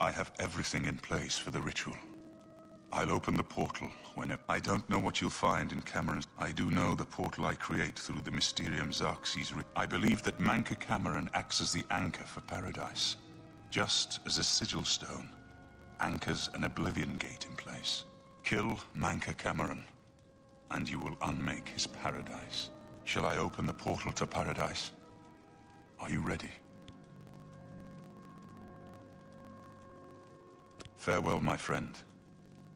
I have everything in place for the ritual. I'll open the portal whenever. I don't know what you'll find in Cameron's. I do know the portal I create through the Mysterium Xarxes. I believe that Manca Cameron acts as the anchor for paradise. Just as a sigil stone anchors an Oblivion gate in place. Kill Manca Cameron, and you will unmake his paradise. Shall I open the portal to paradise? Are you ready? Farewell, my friend.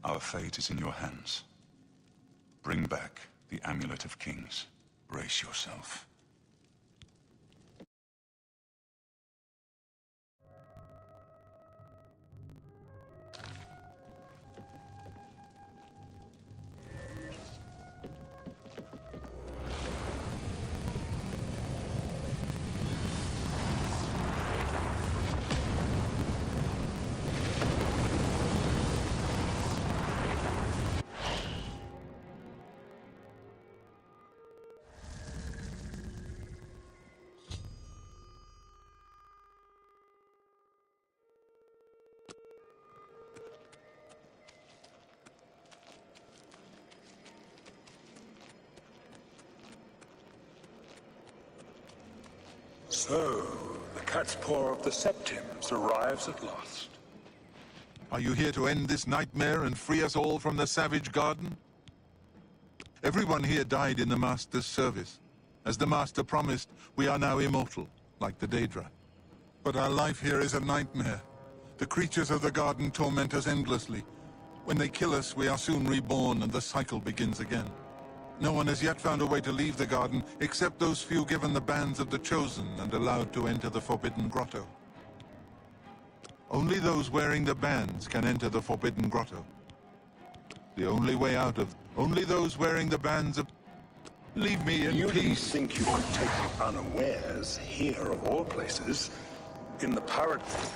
Our fate is in your hands. Bring back the Amulet of Kings. Brace yourself. So, the cat's paw of the Septims arrives at last. Are you here to end this nightmare and free us all from the savage garden? Everyone here died in the Master's service. As the Master promised, we are now immortal, like the Daedra. But our life here is a nightmare. The creatures of the garden torment us endlessly. When they kill us, we are soon reborn and the cycle begins again. No one has yet found a way to leave the garden, except those few given the bands of the Chosen and allowed to enter the Forbidden Grotto. Only those wearing the bands can enter the Forbidden Grotto. The only way out of... Only those wearing the bands of... Leave me in You didn't peace. think you could take me unawares, here of all places, in the paradise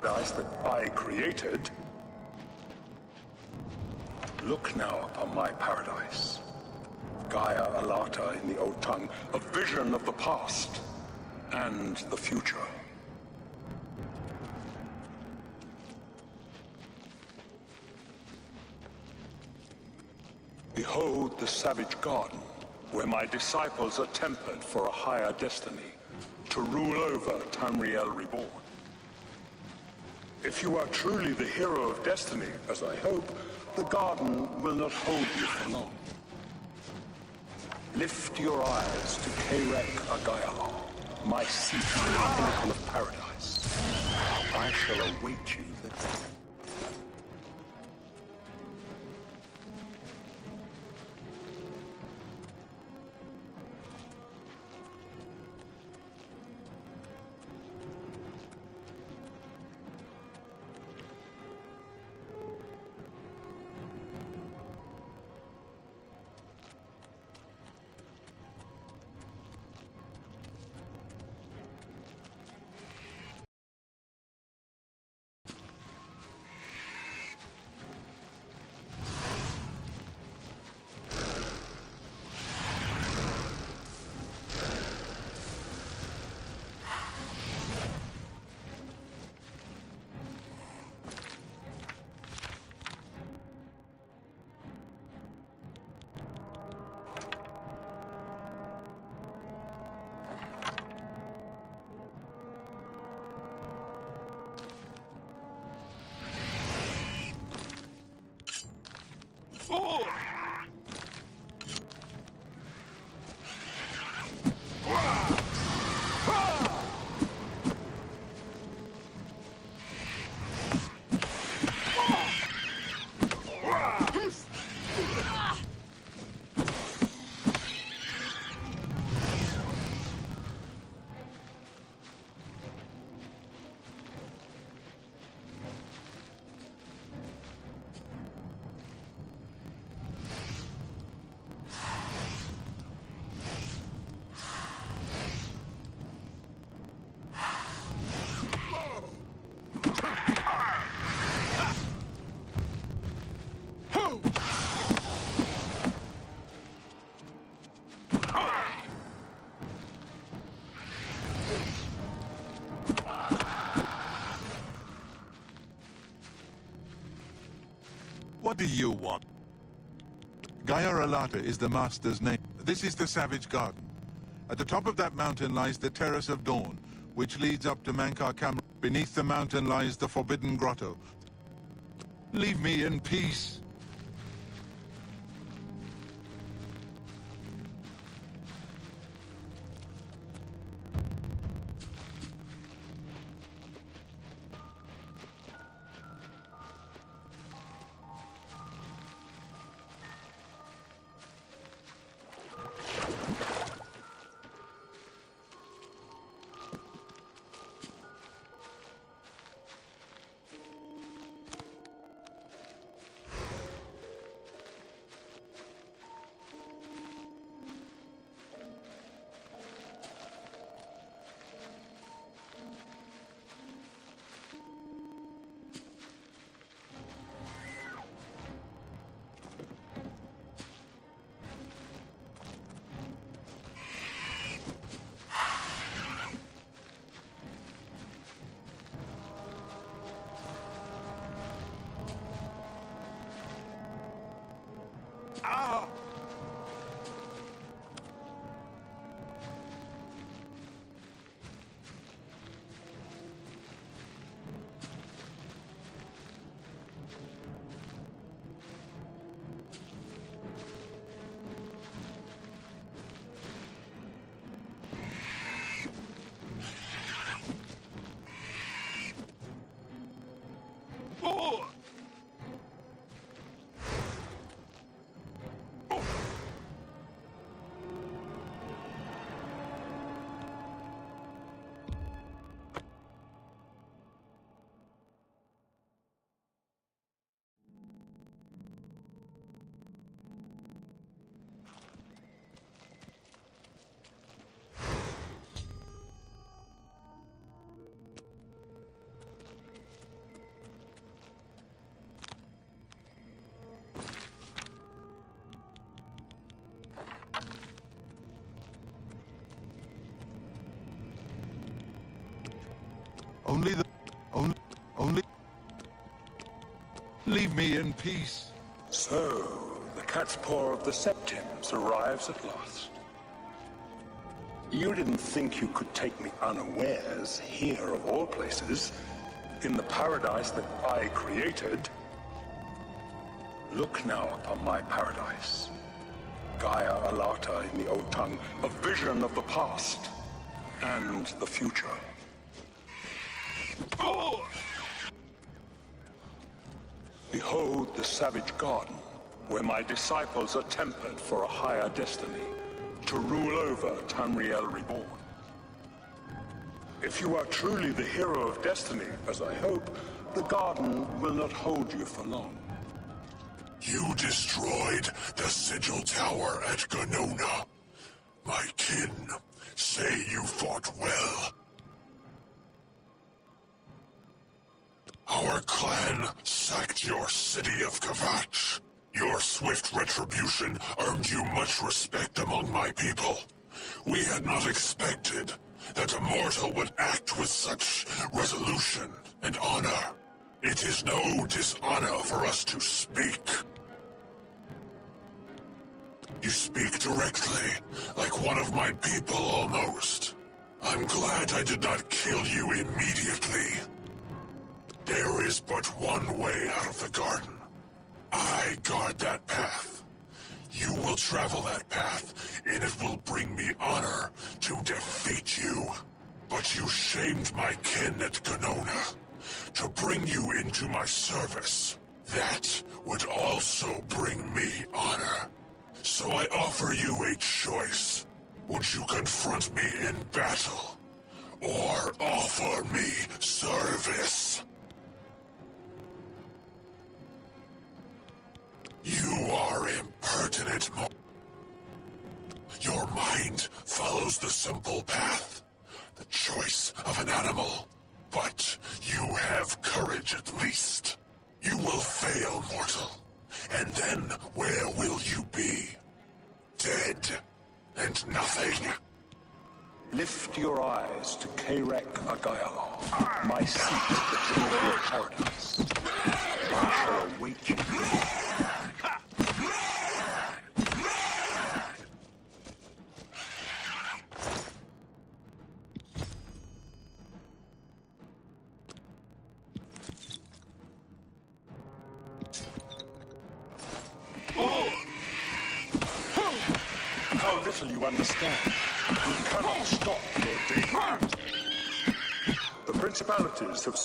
that I created. Look now upon my paradise. Gaia Alata in the old tongue, a vision of the past and the future. Behold the savage garden, where my disciples are tempered for a higher destiny, to rule over Tamriel Reborn. If you are truly the hero of destiny, as I hope, the garden will not hold you for long. Lift your eyes to Kerek Agayala, my seat on the pinnacle of paradise. I shall await you there. What do you want? Gaia Alata is the Master's name. This is the Savage Garden. At the top of that mountain lies the Terrace of Dawn, which leads up to Mankar Cameron. Beneath the mountain lies the Forbidden Grotto. Leave me in peace. Only... Leave me in peace. So, the cat's paw of the Septims arrives at last. You didn't think you could take me unawares, here of all places, in the paradise that I created. Look now upon my paradise. Gaia Alata in the old tongue, a vision of the past and the future. Behold the savage garden, where my disciples are tempered for a higher destiny, to rule over Tamriel Reborn. If you are truly the hero of destiny, as I hope, the garden will not hold you for long. You destroyed the Sigil Tower at Ganona. My kin say you fought well. Our clan sacked your city of Kavach. Your swift retribution earned you much respect among my people. We had not expected that a mortal would act with such resolution and honor. It is no dishonor for us to speak. You speak directly, like one of my people almost. I'm glad I did not kill you immediately. There is but one way out of the garden. I guard that path. You will travel that path, and it will bring me honor to defeat you. But you shamed my kin at Ganona. To bring you into my service, that would also bring me honor. So I offer you a choice. Would you confront me in battle, or offer me service? You are impertinent, Your mind follows the simple path, the choice of an animal. But you have courage at least. You will fail, mortal. And then where will you be? Dead and nothing. Lift your eyes to Karek Agayalon, my seat at the table of paradise. I shall await you. little you understand. You cannot stop Lord Dagon. The principalities have...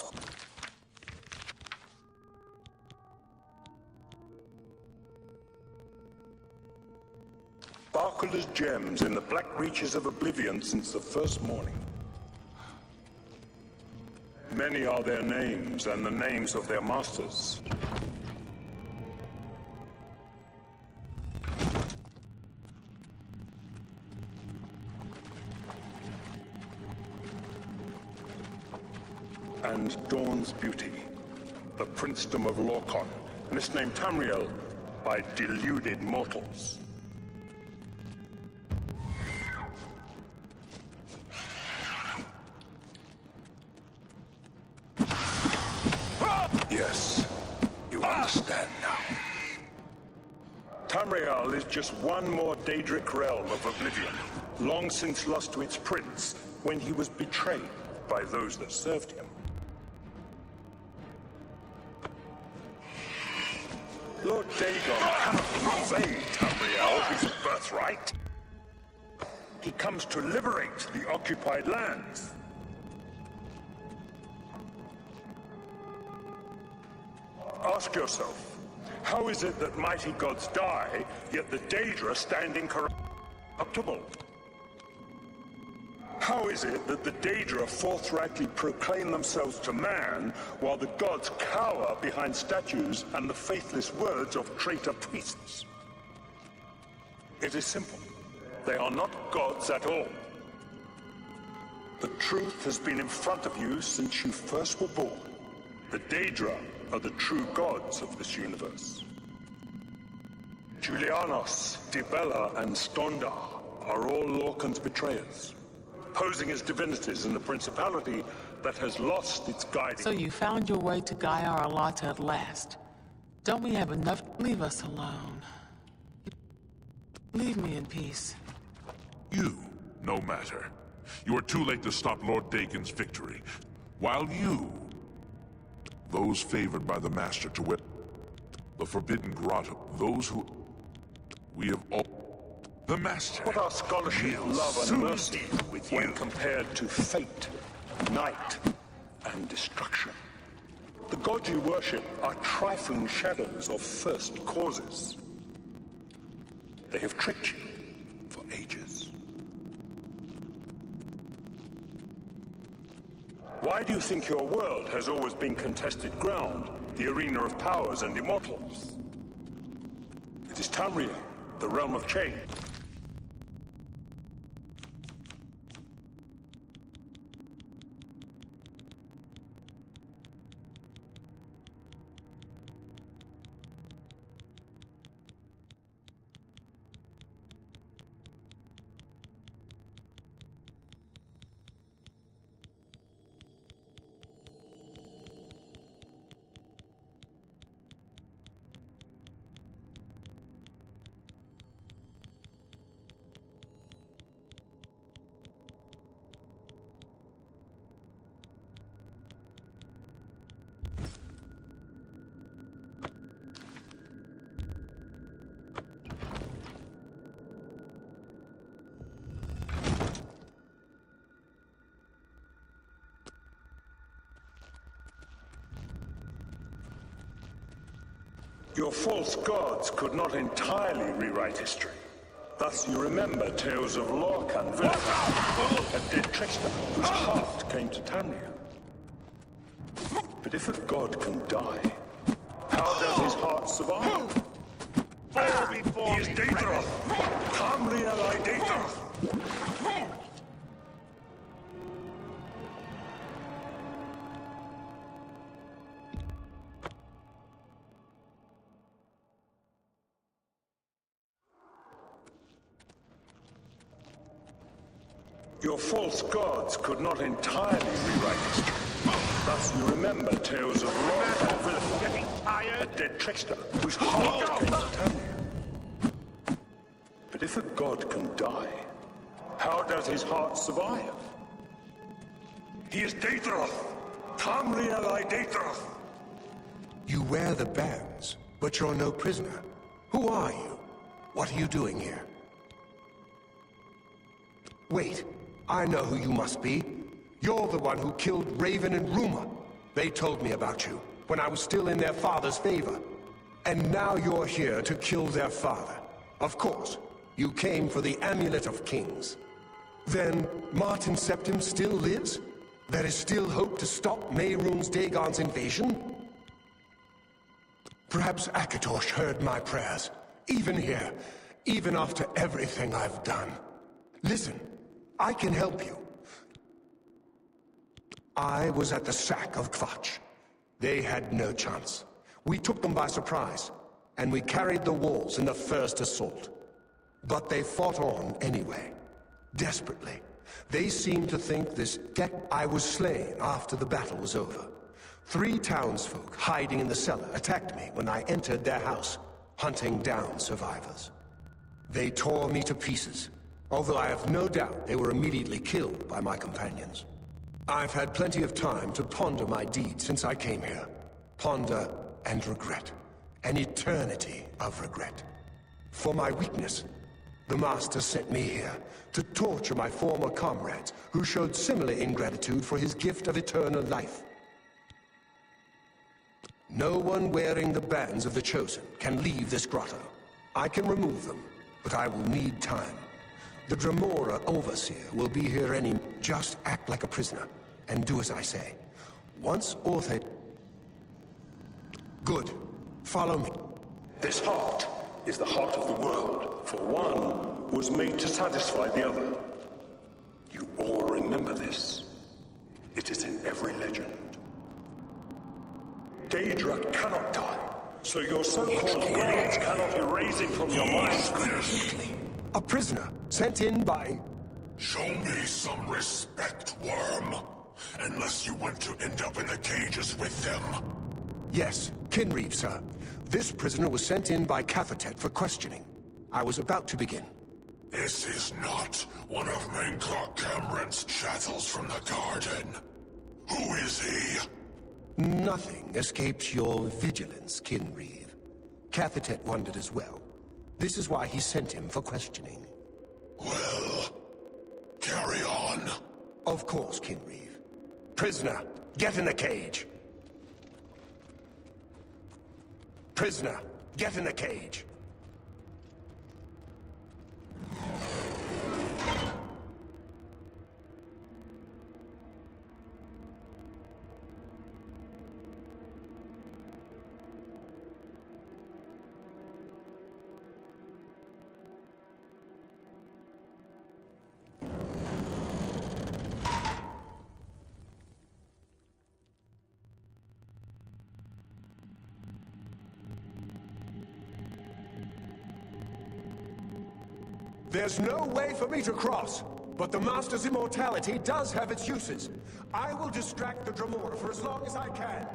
sparkled as gems in the black reaches of Oblivion since the first morning. Many are their names and the names of their masters. And Dawn's beauty, the princedom of Lorcan, misnamed Tamriel by deluded mortals. Yes, you understand now. Tamriel is just one more Daedric realm of Oblivion, long since lost to its prince when he was betrayed by those that served him. Lord Dagon cannot invade Tamriel, his birthright. He comes to liberate the occupied lands. Ask yourself, how is it that mighty gods die, yet the Daedra stand incorruptible? How is it that the Daedra forthrightly proclaim themselves to man, while the gods cower behind statues and the faithless words of traitor priests? It is simple. They are not gods at all. The truth has been in front of you since you first were born. The Daedra are the true gods of this universe. Julianos, Dibella, and Stondar are all Lorcan's betrayers, posing as divinities in the principality that has lost its guiding... So you found your way to Gaia Arlata at last. Don't we have enough? Leave us alone. Leave me in peace. You, no matter. You are too late to stop Lord Dagon's victory. While you... those favored by the Master to wit the Forbidden Grotto, those who... we have all... the Master... What are scholarship, love, and mercy with when you compared to fate, night, and destruction? The gods you worship are trifling shadows of first causes. They have tricked you for ages. Why do you think your world has always been contested ground, the arena of powers and immortals? It is Tamriel, the realm of change. Your false gods could not entirely rewrite history. Thus you remember tales of Lorcan, a dead trickster whose heart came to Tamriel. But if a god can die, how does his heart survive? He is Daedra! Tamriel I Daedra! Your false gods could not entirely rewrite history. Thus you remember tales of Lorcan, a dead trickster whose heart came to Tamriel. But if a god can die, how does his heart survive? He is Daedra! Tamriel I Daedra! You wear the bands, but you're no prisoner. Who are you? What are you doing here? Wait, I know who you must be. You're the one who killed Raven and Rumor. They told me about you, when I was still in their father's favor. And now you're here to kill their father. Of course, you came for the Amulet of Kings. Then, Martin Septim still lives? There is still hope to stop Mehrunes Dagon's invasion? Perhaps Akatosh heard my prayers. Even here, even after everything I've done. Listen, I can help you. I was at the sack of Kvatch. They had no chance. We took them by surprise, and we carried the walls in the first assault. But they fought on anyway, desperately. They seemed to think I was slain after the battle was over. 3 townsfolk hiding in the cellar attacked me when I entered their house, hunting down survivors. They tore me to pieces, although I have no doubt they were immediately killed by my companions. I've had plenty of time to ponder my deed since I came here. Ponder and regret. An eternity of regret. For my weakness, the Master sent me here to torture my former comrades who showed similar ingratitude for his gift of eternal life. No one wearing the bands of the Chosen can leave this grotto. I can remove them, but I will need time. The Dremora Overseer will be here Just act like a prisoner, and do as I say. Once Orthe... Good. Follow me. This heart is the heart of the world, for one was made to satisfy the other. You all remember this. It is in every legend. Daedra cannot die, so your so-called gods cannot erase it from your minds. A prisoner, sent in by... Show me some respect, Worm. Unless you want to end up in the cages with them. Yes, Kinreeve, sir. This prisoner was sent in by Cathatet for questioning. I was about to begin. This is not one of Menkar Cameron's chattels from the garden. Who is he? Nothing escapes your vigilance, Kinreeve. Cathatet wondered as well. This is why he sent him for questioning. Well, carry on. Of course, Kinreeve. Prisoner, get in the cage. Prisoner, get in the cage. There's no way for me to cross, but the Master's immortality does have its uses. I will distract the Dremora for as long as I can.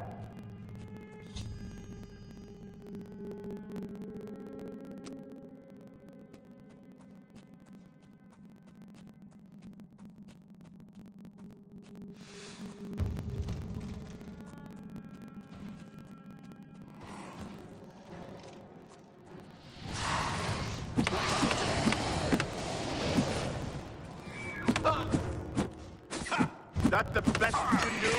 That the best you can do?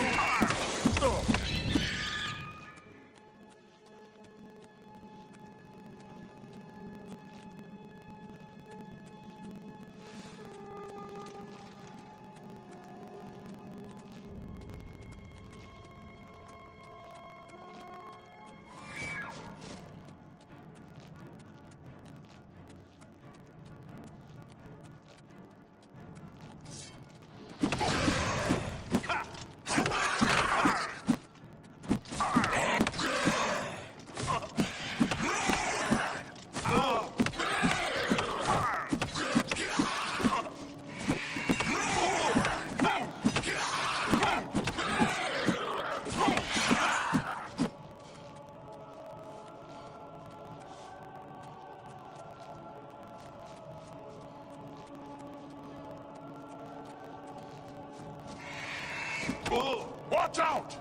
Watch out!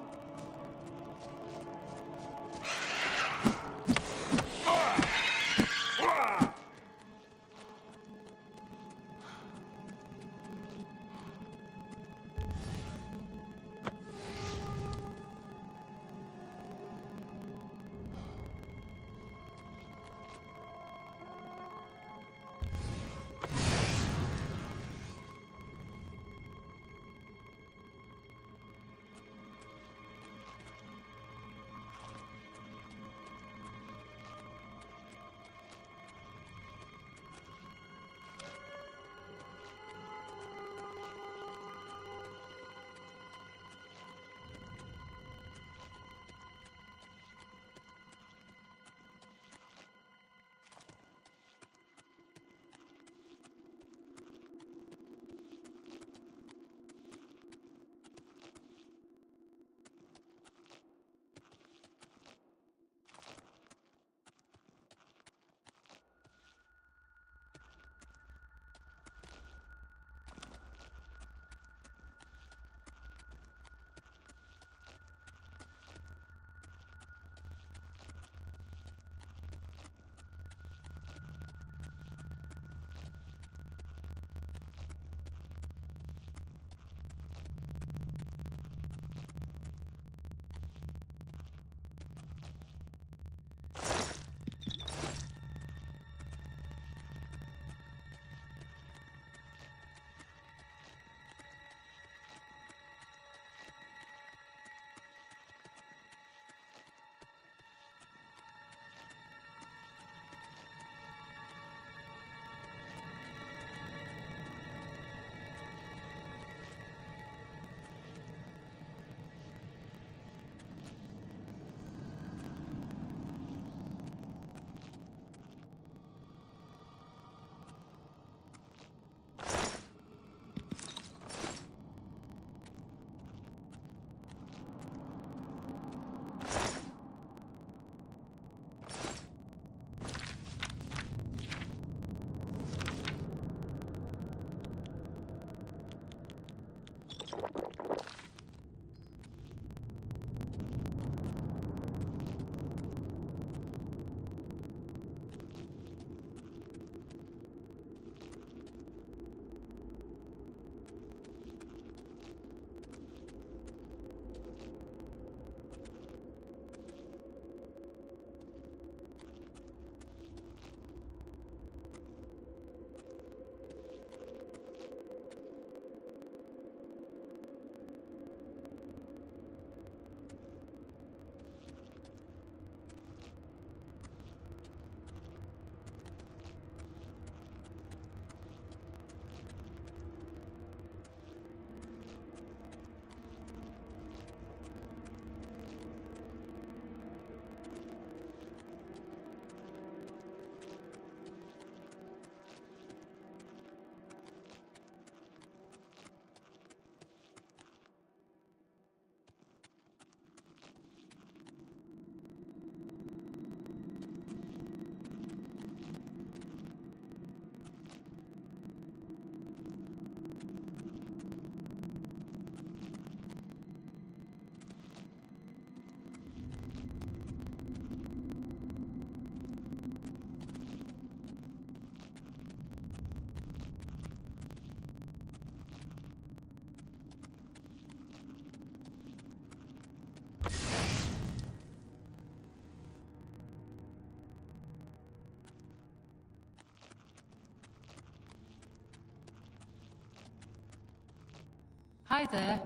Hi there.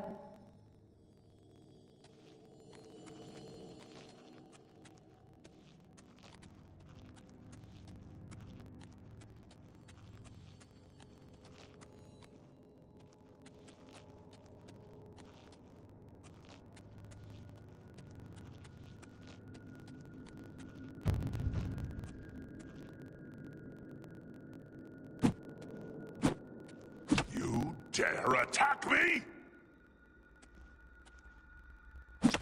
You dare attack me?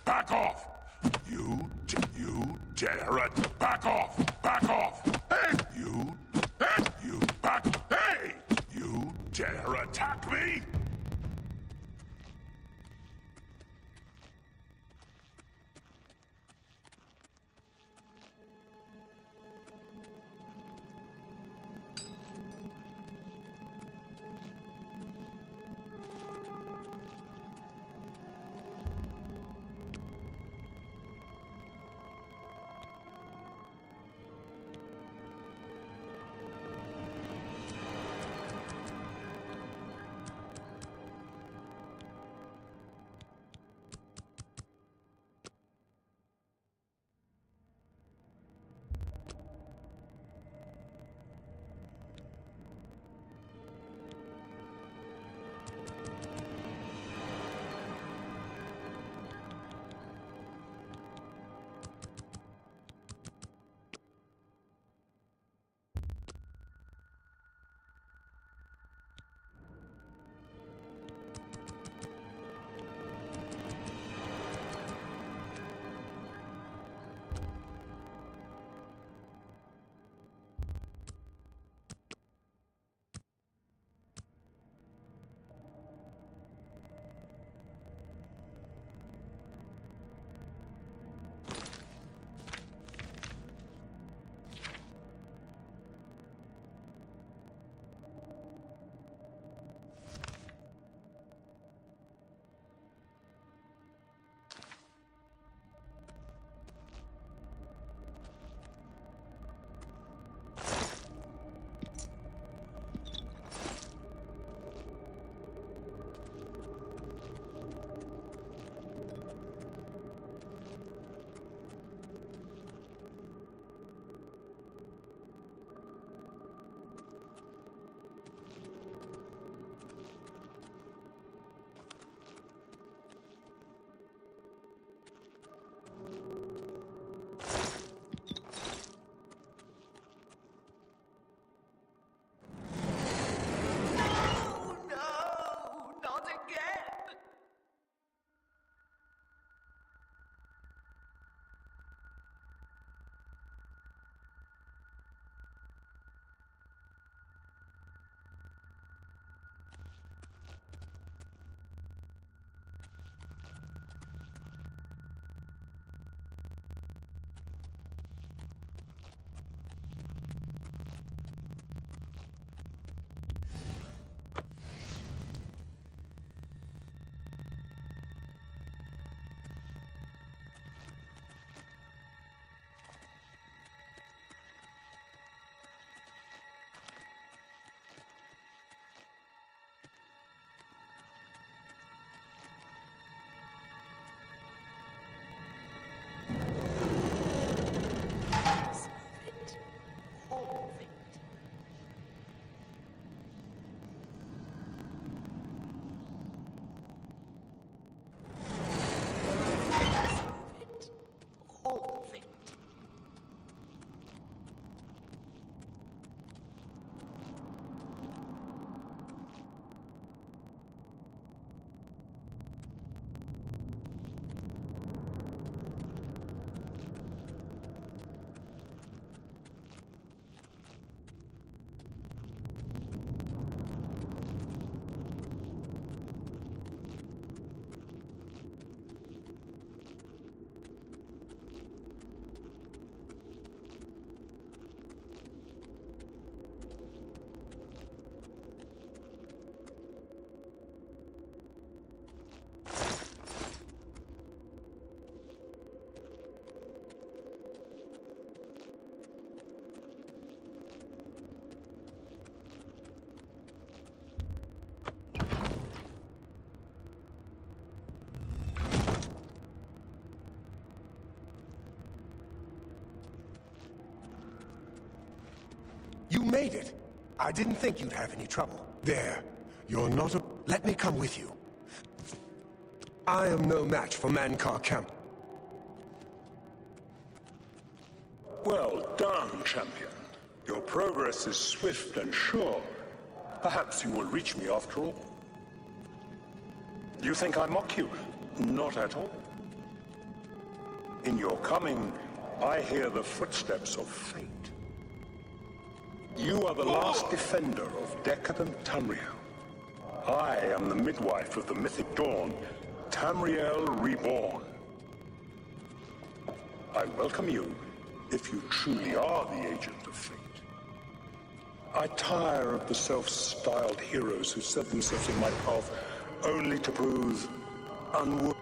Back off! You dare back off! Back off! Hey! You back! Hey! You dare attack me? made it. I didn't think you'd have any trouble. There. You're not a... Let me come with you. I am no match for Mankar Camp. Well done, champion. Your progress is swift and sure. Perhaps you will reach me after all. You think I mock you? Not at all. In your coming, I hear the footsteps of fate. You are the last defender of decadent Tamriel. I am the midwife of the mythic dawn, Tamriel Reborn. I welcome you, if you truly are the agent of fate. I tire of the self-styled heroes who set themselves in my path only to prove unworthy.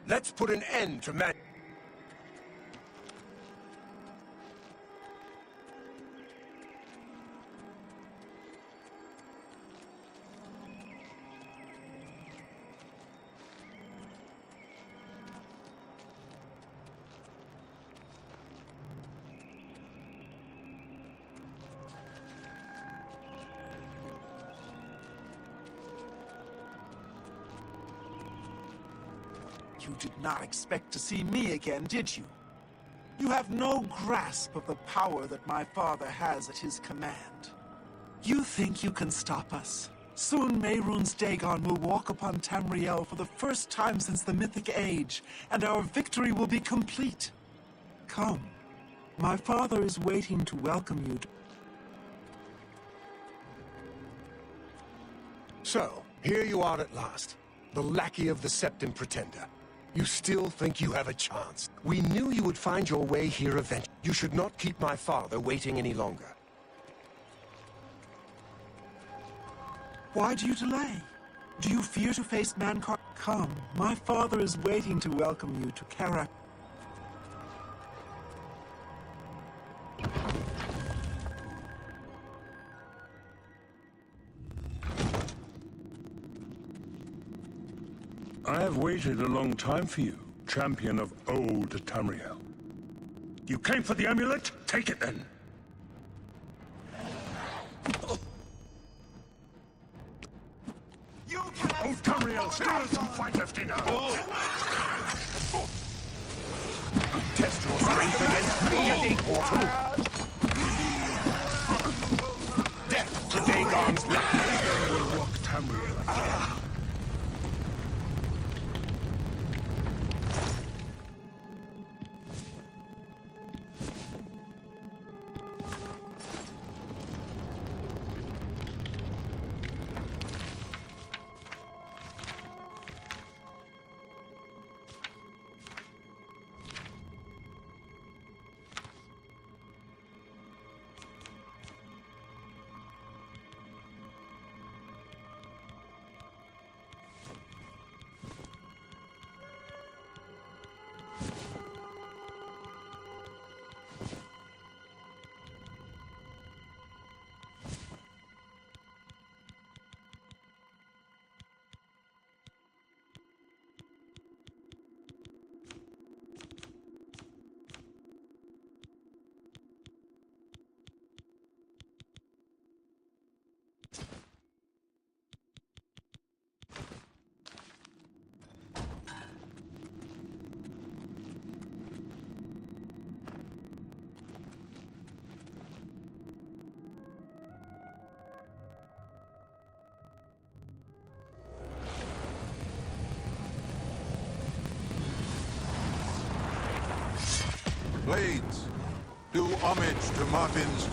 Let's put an end to man... You did not expect to see me again, did you? You have no grasp of the power that my father has at his command. You think you can stop us? Soon Mehrunes Dagon will walk upon Tamriel for the first time since the Mythic Age, and our victory will be complete. Come. My father is waiting to welcome you. So, here you are at last, the lackey of the Septim Pretender. You still think you have a chance. We knew you would find your way here eventually. You should not keep my father waiting any longer. Why do you delay? Do you fear to face Mankar? Come, my father is waiting to welcome you to Karak. I have waited a long time for you, champion of old Tamriel. You came for the amulet? Take it then. Old Tamriel still has some fight left in her. Test your strength against me, Immortal. Death to Dagon's black. Blades, do homage to Martin's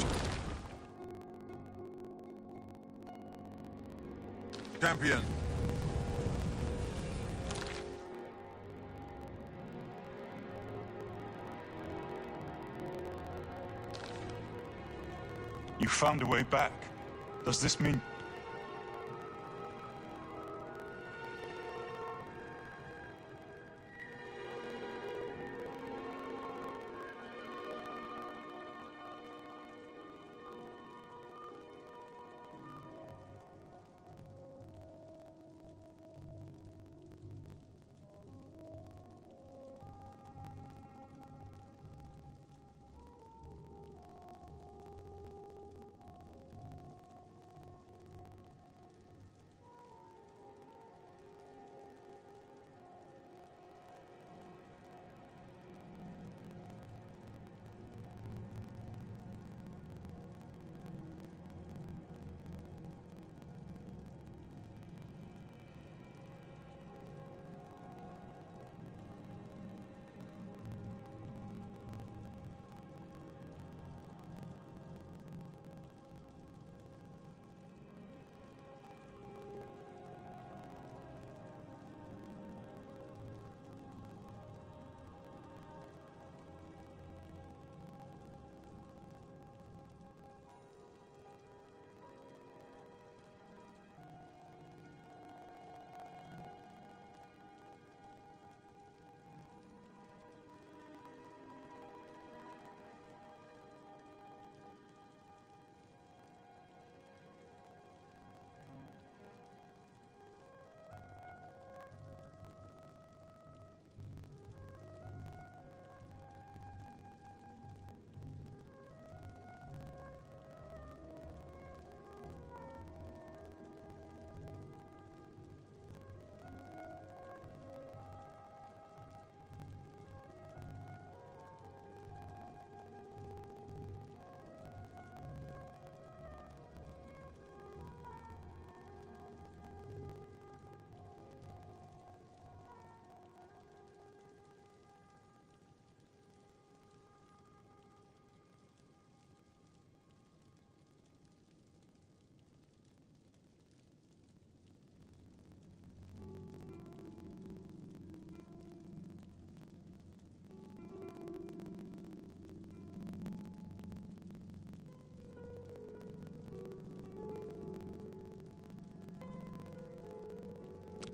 champion. You found a way back. Does this mean...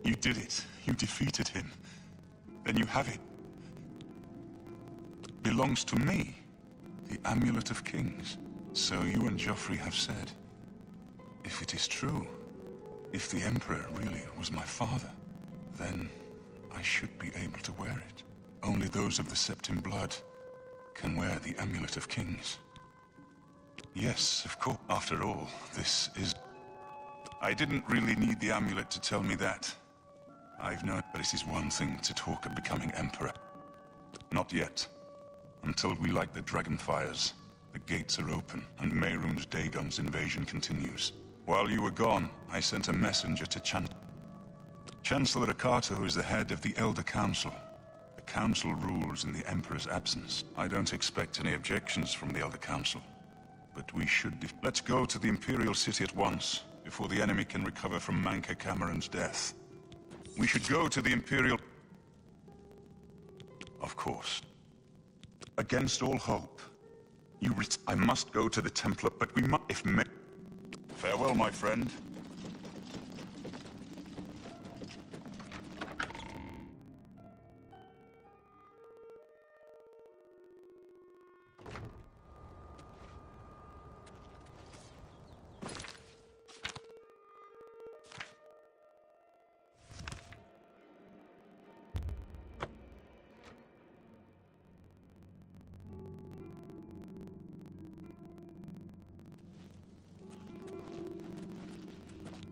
You did it. You defeated him. Then you have it. Belongs to me. The Amulet of Kings. So you and Joffrey have said. If it is true, if the Emperor really was my father, then I should be able to wear it. Only those of the Septim blood can wear the Amulet of Kings. Yes, of course. After all, this is... I didn't really need the amulet to tell me that. I've known, but it is one thing to talk of becoming Emperor. Not yet. Until we light the Dragonfires, the gates are open, and Mehrunes Dagon's invasion continues. While you were gone, I sent a messenger to Chancellor Akato is the head of the Elder Council. The Council rules in the Emperor's absence. I don't expect any objections from the Elder Council. But we should... Let's go to the Imperial City at once, before the enemy can recover from Manka Cameron's death. We should go to the Imperial... Of course. Against all hope. I must go to the Templar, but we must... Farewell, my friend.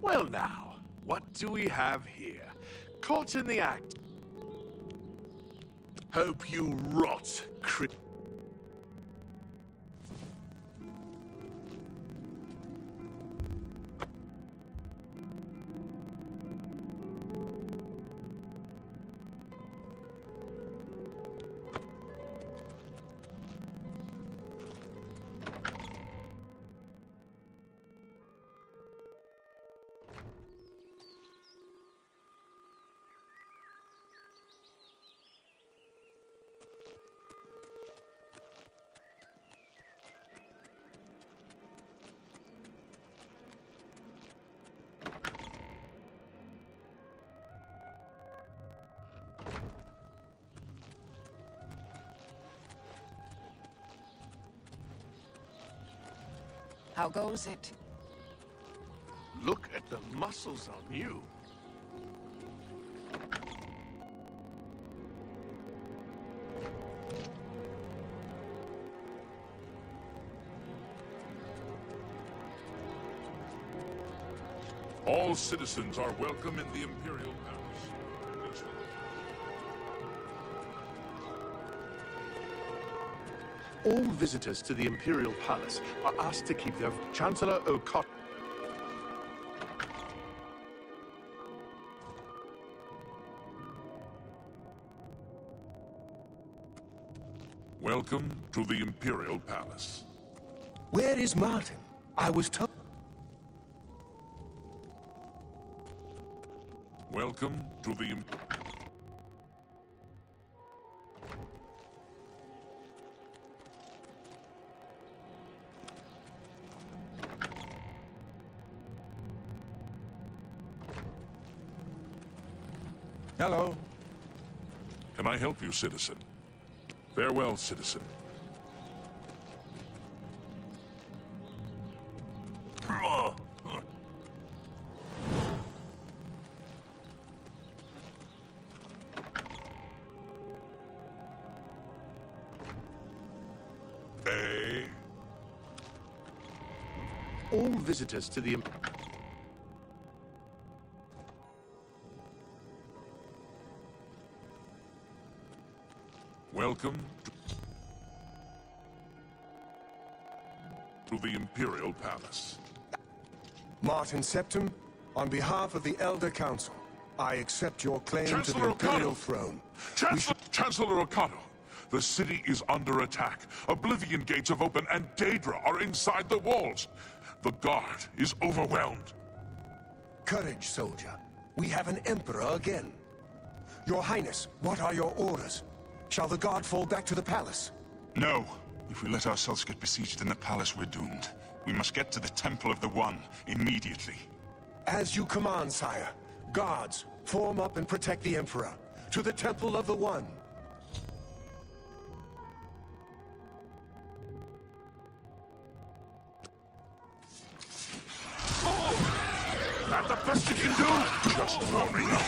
Well now, what do we have here? Caught in the act. Hope you rot, How goes it? Look at the muscles on you. All citizens are welcome in the Imperial Palace. All visitors to the Imperial Palace are asked to keep their Chancellor Okot. Welcome to the Imperial Palace. Where is Martin? I was told... Welcome to the... Hello. Can I help you, citizen? Farewell, citizen. All visitors to the... Welcome to the Imperial Palace. Martin Septim, on behalf of the Elder Council, I accept your claim to the Chancellor Imperial Okado! throne. Chancellor Okado, the city is under attack. Oblivion gates have opened and Daedra are inside the walls. The guard is overwhelmed. Courage, soldier. We have an Emperor again. Your Highness, what are your orders? Shall the guard fall back to the palace? No. If we let ourselves get besieged in the palace, we're doomed. We must get to the Temple of the One, immediately. As you command, sire. Guards, form up and protect the Emperor. To the Temple of the One. That the best you can do? Just warming up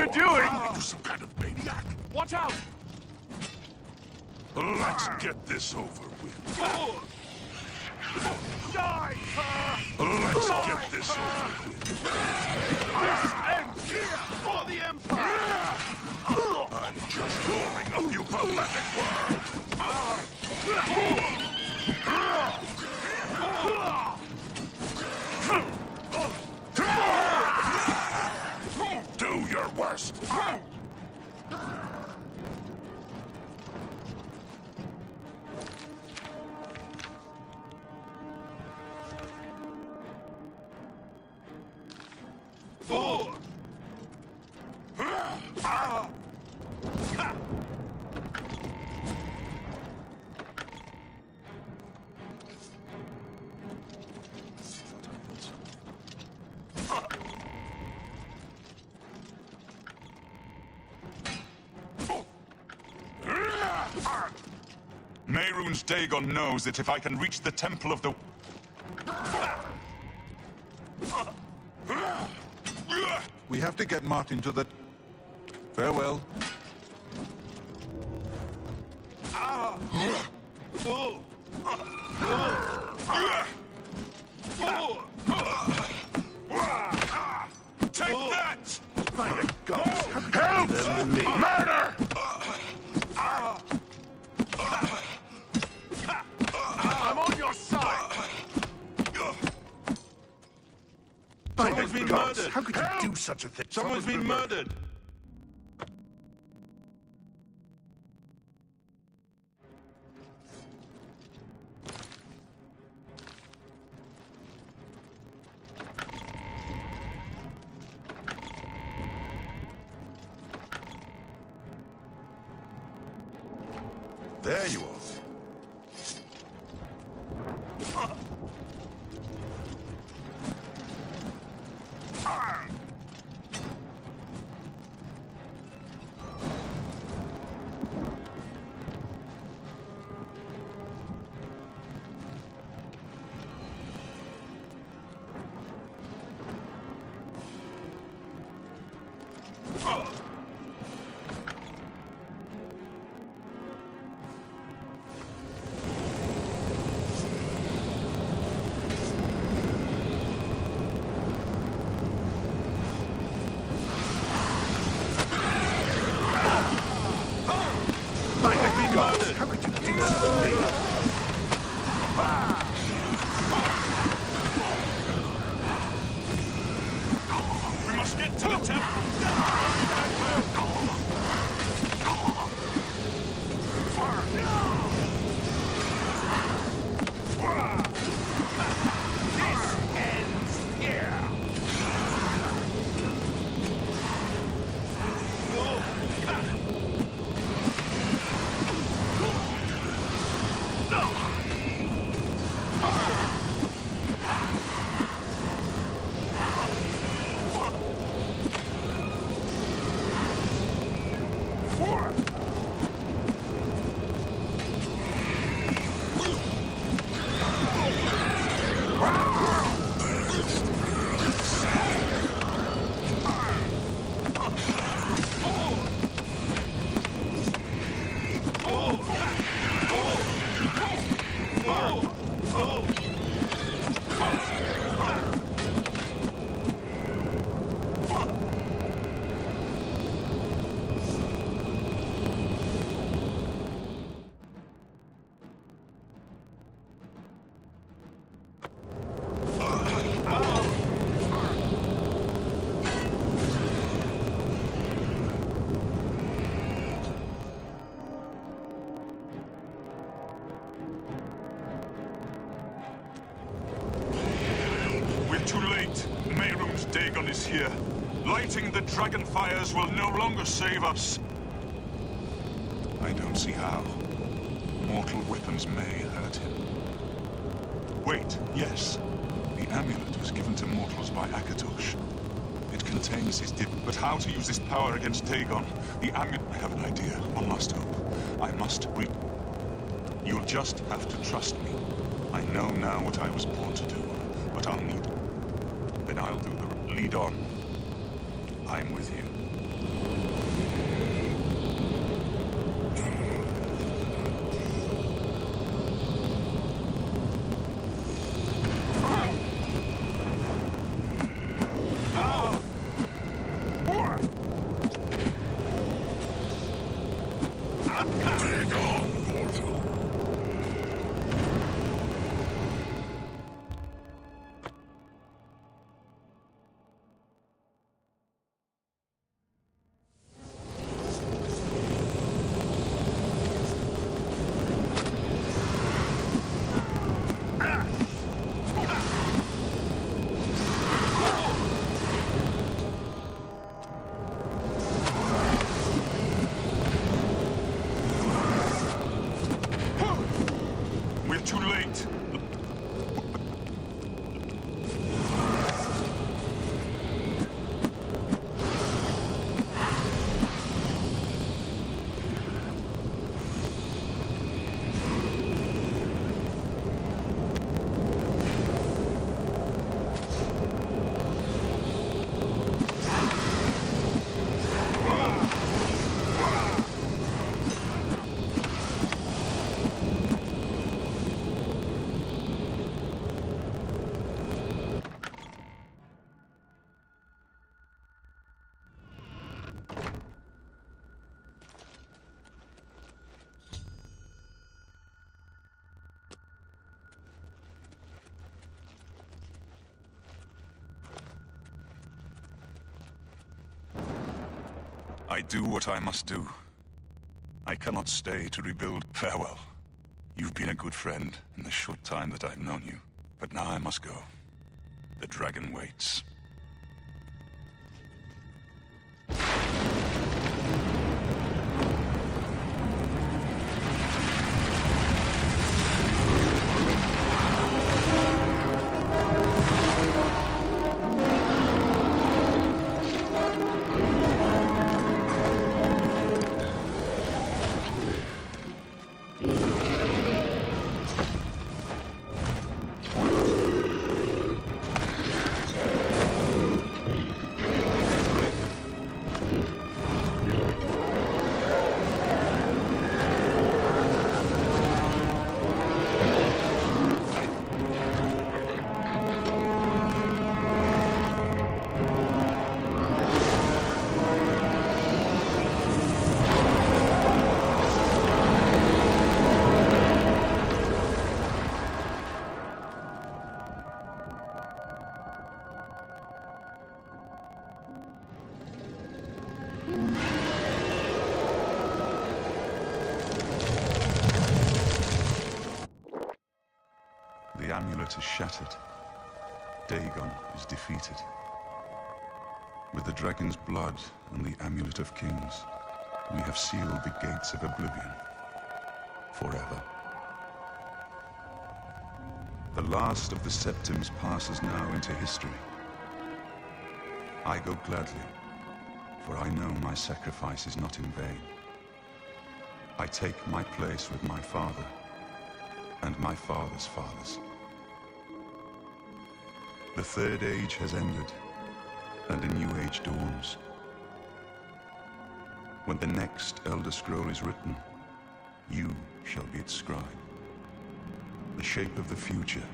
you doing? Are you some kind of maniac? Watch out! Let's get this over with. Die! Let's get this over with. And here for the Empire! I'm just warming up, you pathetic world. Do your worst. Mehrunes Dagon knows that if I can reach the Temple of the... We have to get Martin to the... Farewell. Take that! By the gods! Help! Murder! I'm on your side! By Someone's the been gods! murdered. How could you do such a thing? Someone's been murdered. There you are. By the gods! How could you do such a thing? We must get to the temple! Too late. Mehrunes Dagon is here. Lighting the dragon fires will no longer save us. I don't see how. Mortal weapons may hurt him. Wait, yes. The amulet was given to mortals by Akatosh. It contains his dip, but how to use this power against Dagon? The amulet... I have an idea. One last hope. I must bring... You'll just have to trust me. I know now what I was born to do, but I'll need... Then I'll do the lead on. I'm with you. Begone, mortal. We're too late. I do what I must do. I cannot stay to rebuild. Farewell. You've been a good friend in the short time that I've known you. But now I must go. The dragon waits. The amulet is shattered. Dagon is defeated. With the dragon's blood and the amulet of kings, we have sealed the gates of Oblivion. Forever. The last of the Septims passes now into history. I go gladly, for I know my sacrifice is not in vain. I take my place with my father, and my father's fathers. The Third Age has ended, and a new age dawns. When the next Elder Scroll is written, you shall be its scribe. The shape of the future,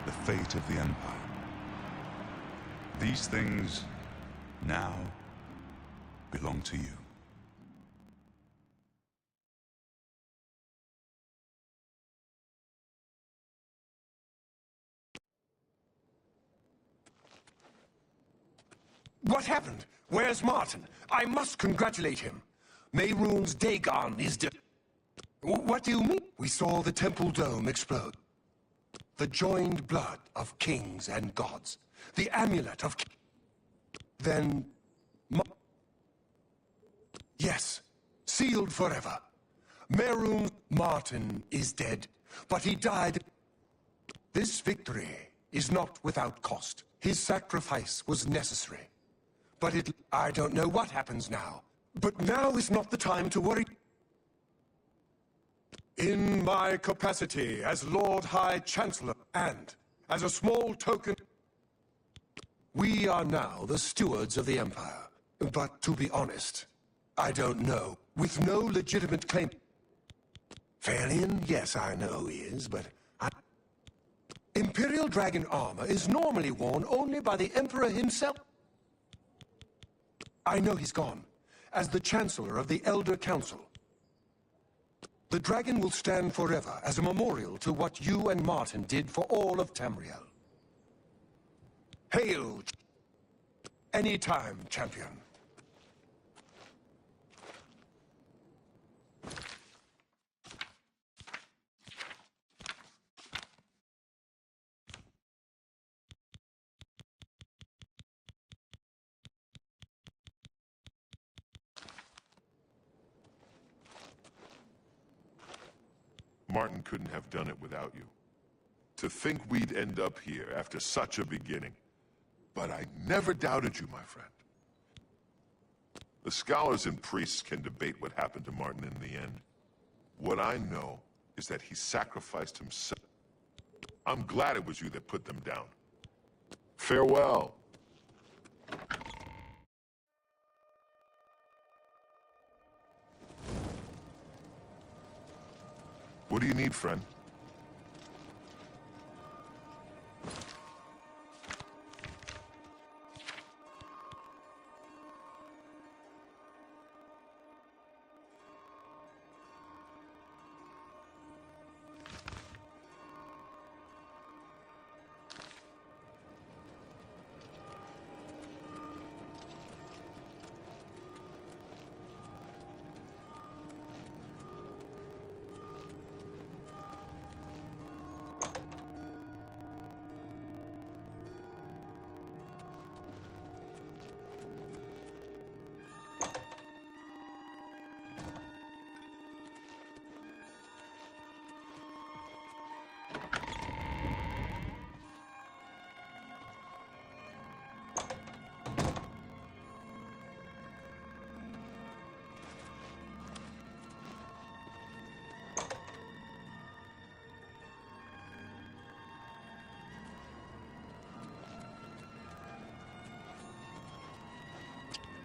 the fate of the Empire. These things now belong to you. What happened? Where's Martin? I must congratulate him. Mehrunes Dagon is dead. What do you mean? We saw the temple dome explode. The joined blood of kings and gods. The amulet of... Then... Yes, sealed forever. Mehrunes Martin is dead, but he died. This victory is not without cost. His sacrifice was necessary. But I don't know what happens now. But now is not the time to worry. In my capacity as Lord High Chancellor, and as a small token, we are now the stewards of the Empire. But to be honest, I don't know. With no legitimate claim... Valian? Yes, I know he is, but... Imperial Dragon armor is normally worn only by the Emperor himself. I know he's gone, as the Chancellor of the Elder Council. The dragon will stand forever as a memorial to what you and Martin did for all of Tamriel. Hail! Anytime, champion. Martin couldn't have done it without you. To think we'd end up here after such a beginning. But I never doubted you, my friend. The scholars and priests can debate what happened to Martin in the end. What I know is that he sacrificed himself. I'm glad it was you that put them down. Farewell. What do you need, friend?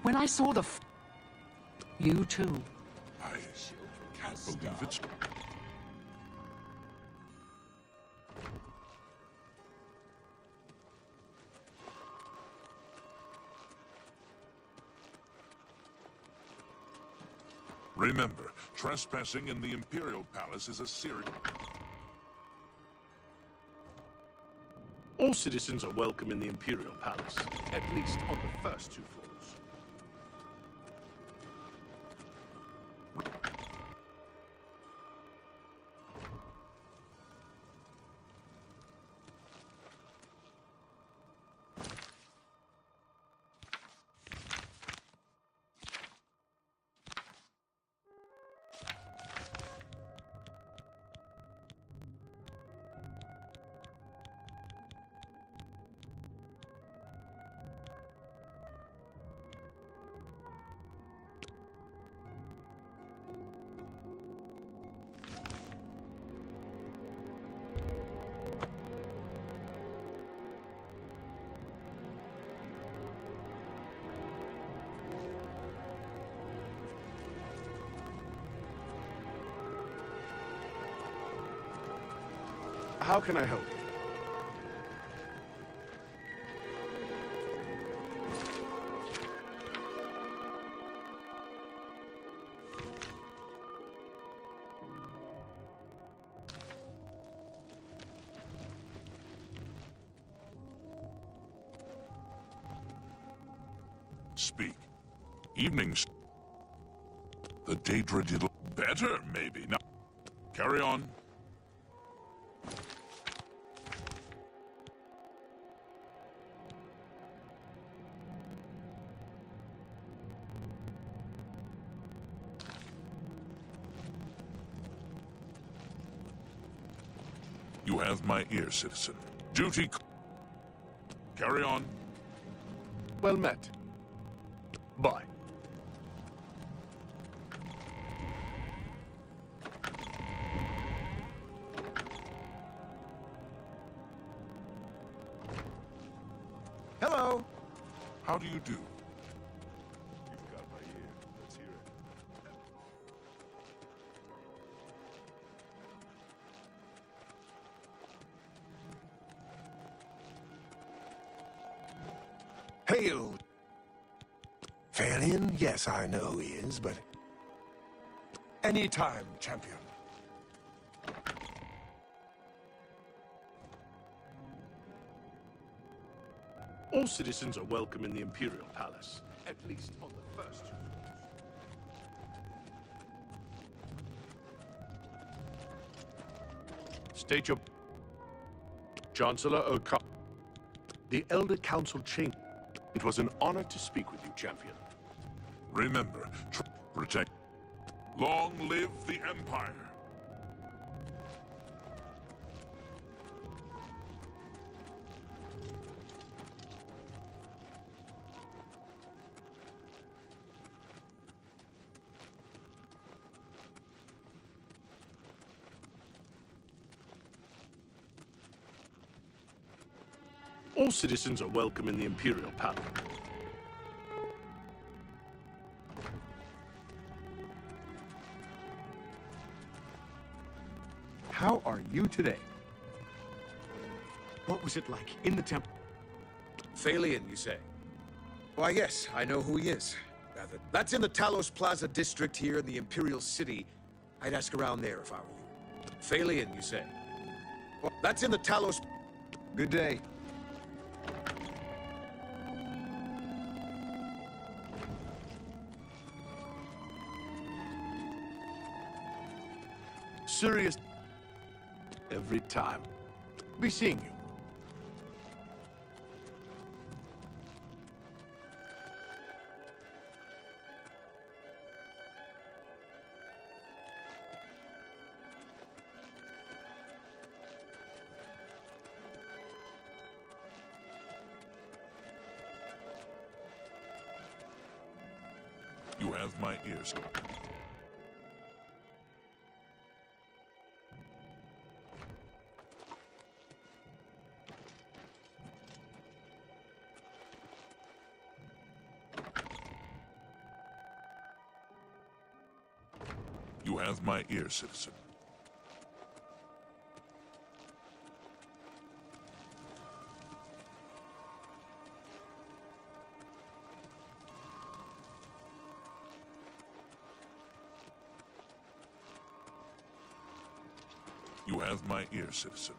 When I saw you too. I can't believe it's... Remember, trespassing in the Imperial Palace is a serious... All citizens are welcome in the Imperial Palace, at least on the first 2 floors. How can I help? Speak. Evenings. The Daedra did better, maybe. Now, carry on. You have my ear, citizen. Duty... Carry on. Well met. Bye. Hello. How do you do? You've got my ear. Let's hear it. Hail! Varian? Yes, I know he is, but... Anytime, champion. All citizens are welcome in the Imperial Palace, at least on the first two floors. State your... Chancellor O'Connor. The Elder Council Chamber. It was an honor to speak with you, champion. Remember, protect. Long live the Empire! All citizens are welcome in the Imperial Palace. How are you today? What was it like in the temple? Thalian, you say? Why, yes, I know who he is. Rather, that's in the Talos Plaza district here in the Imperial City. I'd ask around there if I were you. Thalian, you say? Well, that's in the Talos... Good day. Serious... every time. Be seeing you. You have my ears. You have my ear, citizen. You have my ear, citizen.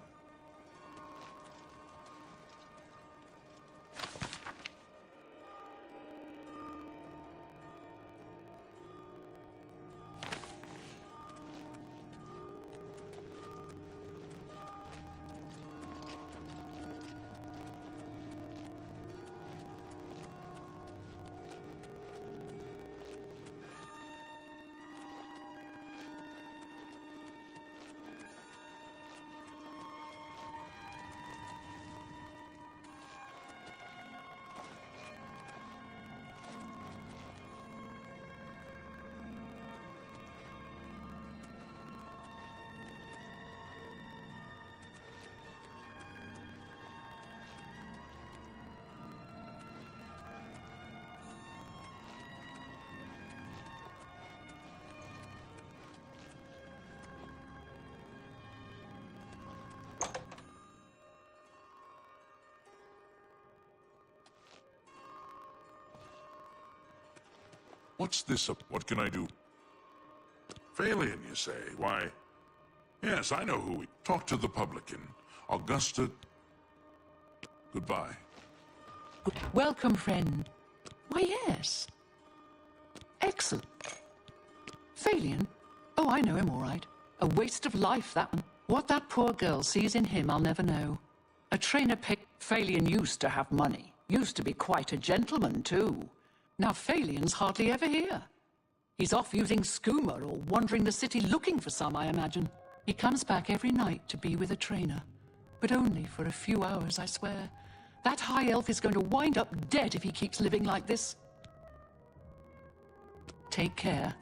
What's this up? What can I do? Thalian, you say? Why? Yes, I know who we... Talk to the publican. Augusta... Goodbye. Welcome, friend. Why, yes. Excellent. Thalian? Oh, I know him all right. A waste of life, that one. What that poor girl sees in him, I'll never know. A trainer picked... Thalian used to have money. Used to be quite a gentleman, too. Now Thalian's hardly ever here. He's off using skooma or wandering the city looking for some, I imagine. He comes back every night to be with a trainer. But only for a few hours, I swear. That high elf is going to wind up dead if he keeps living like this. Take care.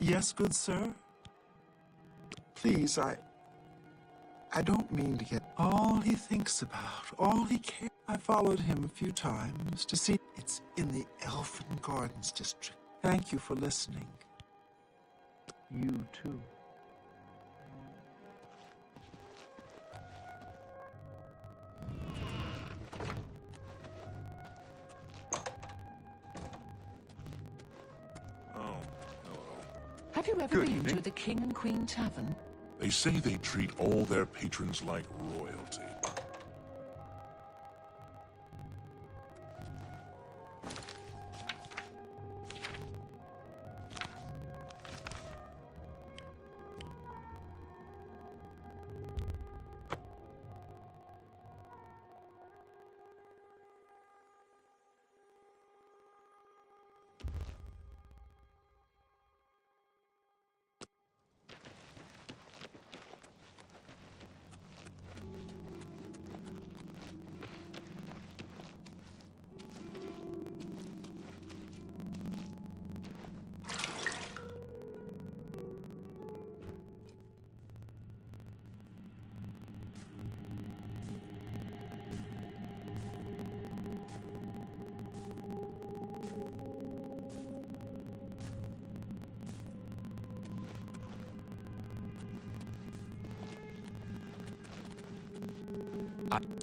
Yes, good sir? Please, I don't mean to get all he thinks about, all he cares. I followed him a few times to see. It's in the Elfin Gardens district. Thank you for listening. You too. Have you ever been to the King and Queen Tavern? They say they treat all their patrons like royalty.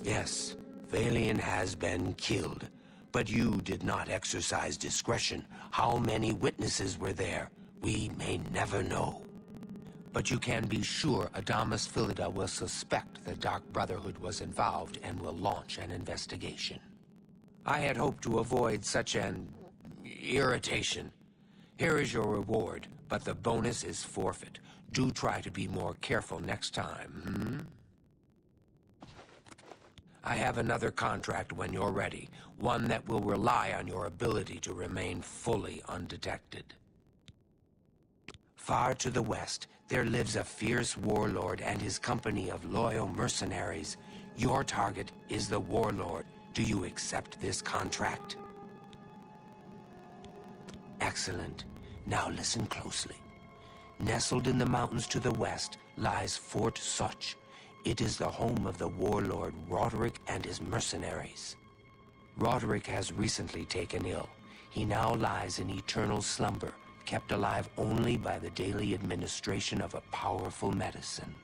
Yes, Valian has been killed, but you did not exercise discretion. How many witnesses were there? We may never know. But you can be sure Adamus Philida will suspect the Dark Brotherhood was involved and will launch an investigation. I had hoped to avoid such an irritation. Here is your reward, but the bonus is forfeit. Do try to be more careful next time, I have another contract when you're ready, one that will rely on your ability to remain fully undetected. Far to the west, there lives a fierce warlord and his company of loyal mercenaries. Your target is the warlord. Do you accept this contract? Excellent. Now listen closely. Nestled in the mountains to the west lies Fort Such. It is the home of the warlord Roderick and his mercenaries. Roderick has recently taken ill. He now lies in eternal slumber, kept alive only by the daily administration of a powerful medicine.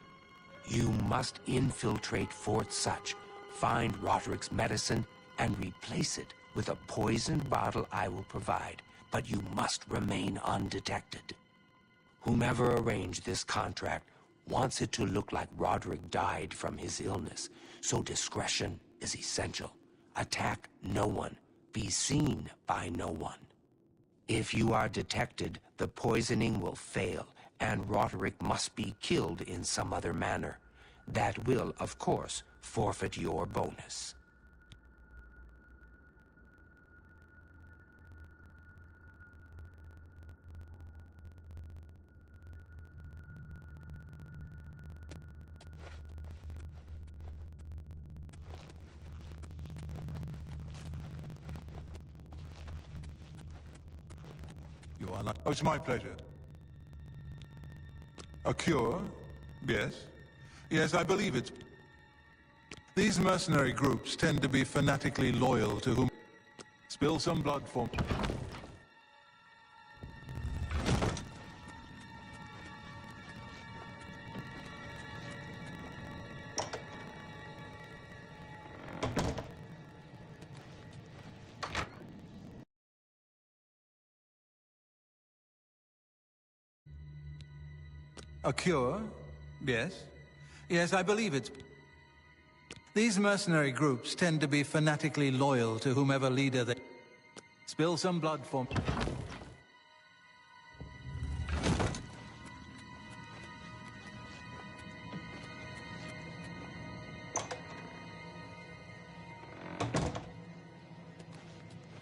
You must infiltrate Fort Such, find Roderick's medicine, and replace it with a poisoned bottle I will provide, but you must remain undetected. Whomever arranged this contract wants it to look like Roderick died from his illness, so discretion is essential. Attack no one. Be seen by no one. If you are detected, the poisoning will fail, and Roderick must be killed in some other manner. That will, of course, forfeit your bonus. You are not... Oh, it's my pleasure. A cure? Yes. Yes, I believe it. These mercenary groups tend to be fanatically loyal to whom... Spill some blood for me. A cure? Yes. Yes, I believe it. These mercenary groups tend to be fanatically loyal to whomever leader they... Spill some blood for me.